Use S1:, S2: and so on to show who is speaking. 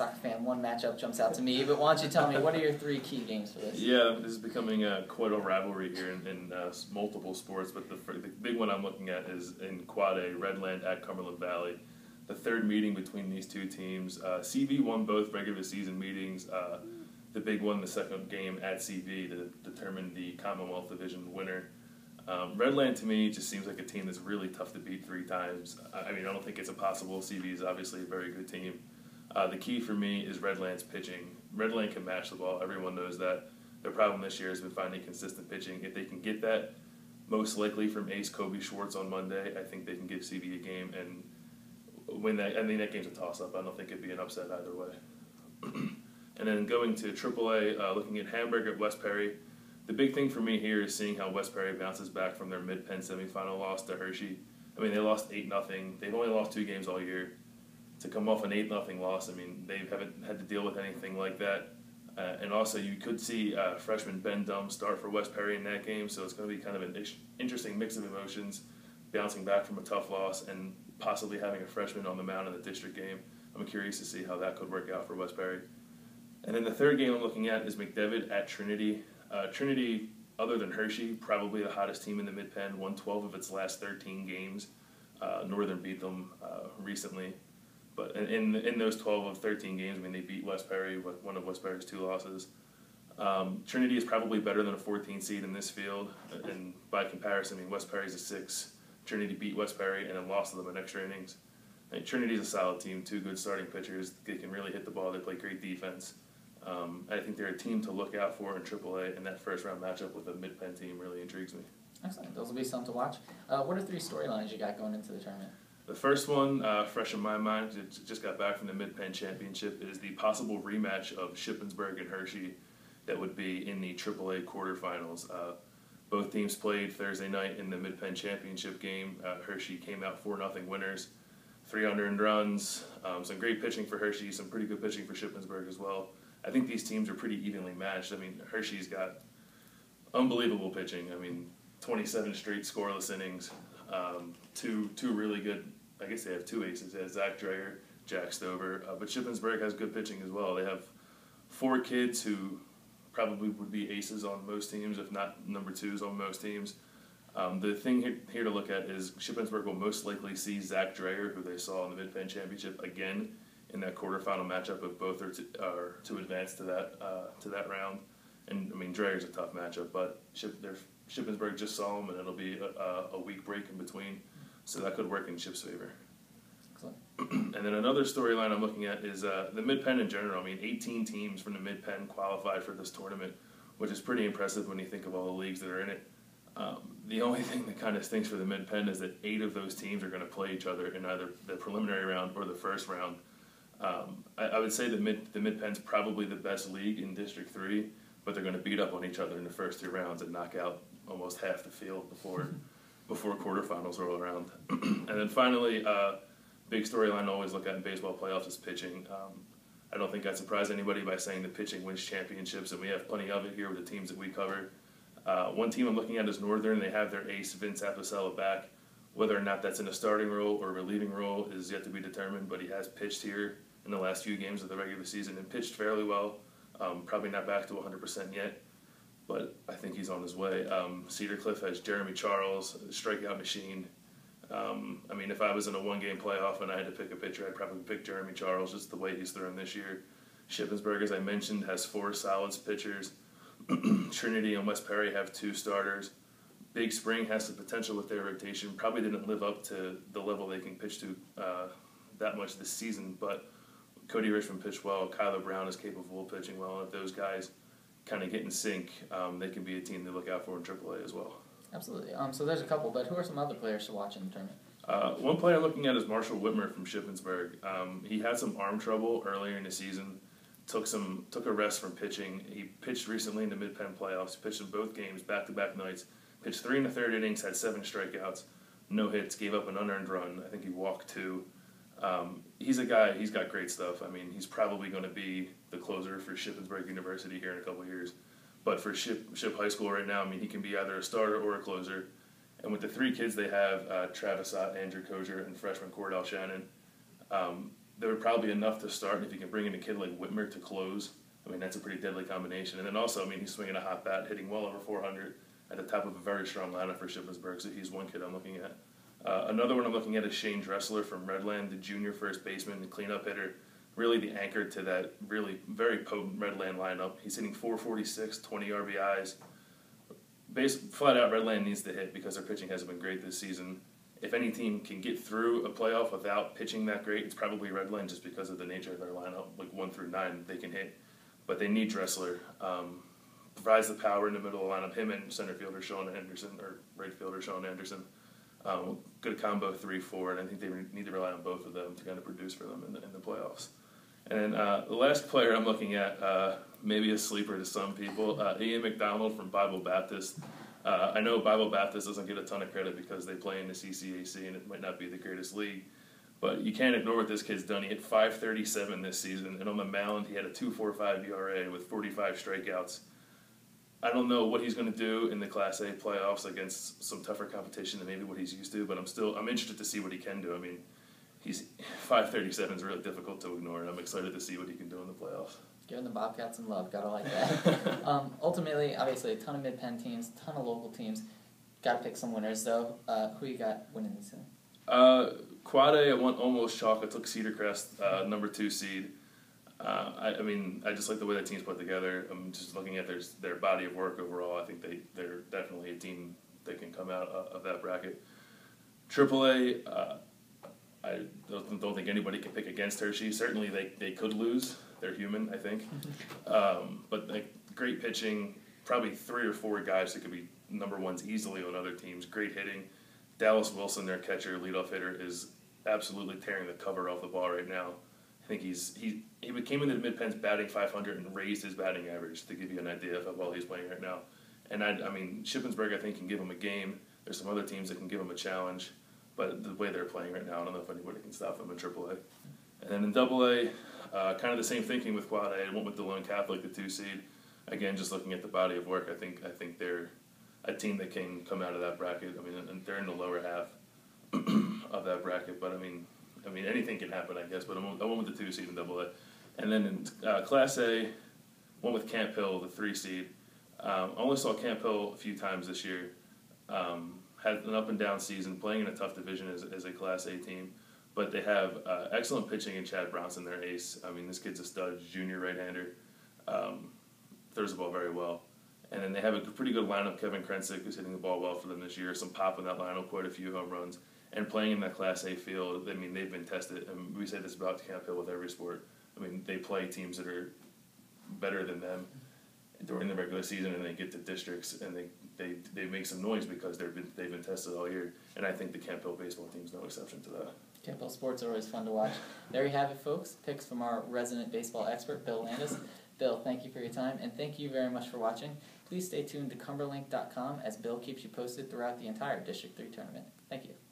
S1: soccer fan, one matchup jumps out to me, but why don't you tell me, what are your 3 key games for this?
S2: Yeah, this is becoming quite a rivalry here in multiple sports, but the big one I'm looking at is in Quad A, Redland at Cumberland Valley. The third meeting between these two teams. CV won both regular season meetings. The big one, the second game at CV, to determine the Commonwealth Division winner. Redland, to me, just seems like a team that's really tough to beat 3 times. I mean, I don't think it's impossible. CV is obviously a very good team. The key for me is Redland's pitching. Redland can match the ball. Everyone knows that. Their problem this year has been finding consistent pitching. If they can get that, most likely from ace Kobe Schwartz on Monday, I think they can give CV a game and win that. I mean, that game's a toss-up. I don't think it'd be an upset either way. And then going to AAA, looking at Hamburg at West Perry. The big thing for me here is seeing how West Perry bounces back from their Mid-Penn semifinal loss to Hershey. I mean, they lost 8-0. They've only lost 2 games all year. To come off an 8-0 loss, I mean, they haven't had to deal with anything like that. And also, you could see freshman Ben Dumm start for West Perry in that game, so it's going to be kind of an interesting mix of emotions, bouncing back from a tough loss and possibly having a freshman on the mound in the district game. I'm curious to see how that could work out for West Perry. And then the third game I'm looking at is Mcdevitt at Trinity. Trinity, other than Hershey, probably the hottest team in the Mid-Penn, won 12 of its last 13 games. Northern beat them recently. But in those 12 of 13 games, I mean, they beat West Perry with one of West Perry's 2 losses. Trinity is probably better than a 14 seed in this field. And by comparison, I mean, West Perry's a 6. Trinity beat West Perry and then lost to them in extra innings. I mean, Trinity's a solid team, 2 good starting pitchers. They can really hit the ball. They play great defense. I think they're a team to look out for in AAA, and that first-round matchup with a Mid-Penn team really intrigues me.
S1: Excellent. Those will be something to watch. What are 3 storylines you got going into the tournament?
S2: The first one, fresh in my mind, it just got back from the Mid-Penn Championship, is the possible rematch of Shippensburg and Hershey that would be in the AAA quarterfinals. Both teams played Thursday night in the Mid-Penn Championship game. Hershey came out 4-0 winners, 300 runs, some great pitching for Hershey, some pretty good pitching for Shippensburg as well. I think these teams are pretty evenly matched. I mean, Hershey's got unbelievable pitching. I mean, 27 straight scoreless innings. Two really good, I guess they have 2 aces. They have Zach Dreyer, Jack Stover. But Shippensburg has good pitching as well. They have 4 kids who probably would be aces on most teams, if not number 2s on most teams. The thing here to look at is Shippensburg will most likely see Zach Dreyer, who they saw in the Mid-Penn Championship, again in that quarterfinal matchup if both are to advance to that round. And, I mean, Dreyer's a tough matchup, but Shippensburg just saw him, and it'll be a week break in between, so that could work in Ship's favor.
S1: Excellent.
S2: And then another storyline I'm looking at is the Mid-Penn in general. I mean, 18 teams from the Mid-Penn qualified for this tournament, which is pretty impressive when you think of all the leagues that are in it. The only thing that kind of stinks for the Mid-Penn is that 8 of those teams are going to play each other in either the preliminary round or the first round. I would say the Mid-Penn's probably the best league in District 3, but they're going to beat up on each other in the first 2 rounds and knock out almost half the field before quarterfinals roll around. And then finally, big storyline I always look at in baseball playoffs is pitching. I don't think I'd surprise anybody by saying that pitching wins championships, and we have plenty of it here with the teams that we cover. One team I'm looking at is Northern. They have their ace, Vince Apicella, back. Whether or not that's in a starting role or a relieving role is yet to be determined, but he has pitched here in the last few games of the regular season and pitched fairly well. Probably not back to 100% yet, but I think he's on his way. Cedar Cliff has Jeremy Charles, the strikeout machine. I mean, if I was in a 1-game playoff and I had to pick a pitcher, I'd probably pick Jeremy Charles, just the way he's thrown this year. Shippensburg, as I mentioned, has 4 solid pitchers. Trinity and West Perry have 2 starters. Big Spring has the potential with their rotation. Probably didn't live up to the level they can pitch to that much this season, but Cody Richmond pitched well. Kyler Brown is capable of pitching well, and if those guys kind of get in sync, they can be a team to look out for in AAA as well.
S1: Absolutely. So there's a couple, but who are some other players to watch in the tournament?
S2: One player I'm looking at is Marshall Whitmer from Shippensburg. He had some arm trouble earlier in the season. Took a rest from pitching. He pitched recently in the Mid-Penn playoffs. Pitched in both games, back-to-back nights. Pitched 3 1/3 innings, had 7 strikeouts, no hits, gave up an unearned run. I think he walked 2. He's a guy, he's got great stuff. I mean, he's probably going to be the closer for Shippensburg University here in a couple of years. But for Ship High School right now, I mean, he can be either a starter or a closer. And with the 3 kids they have, Travis Ott, Andrew Kozier, and freshman Cordell Shannon, there would probably be enough to start. And if you can bring in a kid like Whitmer to close, I mean, that's a pretty deadly combination. And then also, I mean, he's swinging a hot bat, hitting well over 400 at the top of a very strong lineup for Shippensburg. So he's one kid I'm looking at. Another one I'm looking at is Shane Dressler from Redland, the junior first baseman, the cleanup hitter, really the anchor to that really very potent Redland lineup. He's hitting 446, 20 RBIs. Flat out, Redland needs to hit because their pitching hasn't been great this season. If any team can get through a playoff without pitching that great, it's probably Redland just because of the nature of their lineup. Like 1 through 9, they can hit. But they need Dressler. Provides the power in the middle of the lineup. Him and center fielder Sean Anderson, or right fielder Sean Anderson. Good combo 3-4, and I think they need to rely on both of them to kind of produce for them in the playoffs. And then the last player I'm looking at, maybe a sleeper to some people, Ian Macdonald from Bible Baptist. I know Bible Baptist doesn't get a ton of credit because they play in the CCAC and it might not be the greatest league. But you can't ignore what this kid's done. He hit .537 this season, and on the mound he had a 2.45 ERA with 45 strikeouts. I don't know what he's going to do in the Class A playoffs against some tougher competition than maybe what he's used to, but I'm interested to see what he can do. I mean, he's .537 is really difficult to ignore, and I'm excited to see what he can do in the playoffs.
S1: Giving the Bobcats some love, gotta like that. Ultimately, obviously, a ton of mid-pen teams, a ton of local teams. Gotta pick some winners, though. Who you got winning this thing?
S2: Quad A, I went almost chalk. I took Cedar Crest, number 2 seed. I mean, I just like the way that team's put together. I'm just looking at their body of work overall. I think they're definitely a team that can come out of that bracket. AAA, I don't think anybody can pick against Hershey. Certainly they could lose. They're human, I think. But like, great pitching, probably 3 or 4 guys that could be number 1s easily on other teams. Great hitting. Dallas Wilson, their catcher, leadoff hitter, is absolutely tearing the cover off the ball right now. I think he came into the mid-pens batting .500 and raised his batting average to give you an idea of how well he's playing right now. And I mean, Shippensburg, I think, can give him a game. There's some other teams that can give him a challenge. But the way they're playing right now, I don't know if anybody can stop them in AAA. And then in AA, kind of the same thinking with Quad A. I went with the Lone Catholic, the 2 seed. Again, just looking at the body of work, I think they're a team that can come out of that bracket. I mean, they're in the lower half of that bracket. But I mean, anything can happen, I guess. But I went with the 2 seed in AA. And then in Class A, went with Camp Hill, the 3 seed. I only saw Camp Hill a few times this year. Had an up and down season, playing in a tough division as a Class A team. But they have excellent pitching in Chad Bronson, their ace. I mean, this kid's a stud, junior right-hander. Throws the ball very well. And then they have a pretty good lineup. Kevin Krensick is hitting the ball well for them this year. Some pop in that lineup, quite a few home runs. And playing in that Class A field, I mean, they've been tested. And we say this about Camp Hill with every sport. I mean, they play teams that are better than them during the regular season, and they get to districts, and they make some noise because they've been tested all year. And I think the Camp Hill baseball team is no exception to that.
S1: Camp Hill sports are always fun to watch. There you have it, folks. Picks from our resident baseball expert, Bill Landis. Bill, thank you for your time, and thank you very much for watching. Please stay tuned to cumberlink.com as Bill keeps you posted throughout the entire District 3 tournament. Thank you.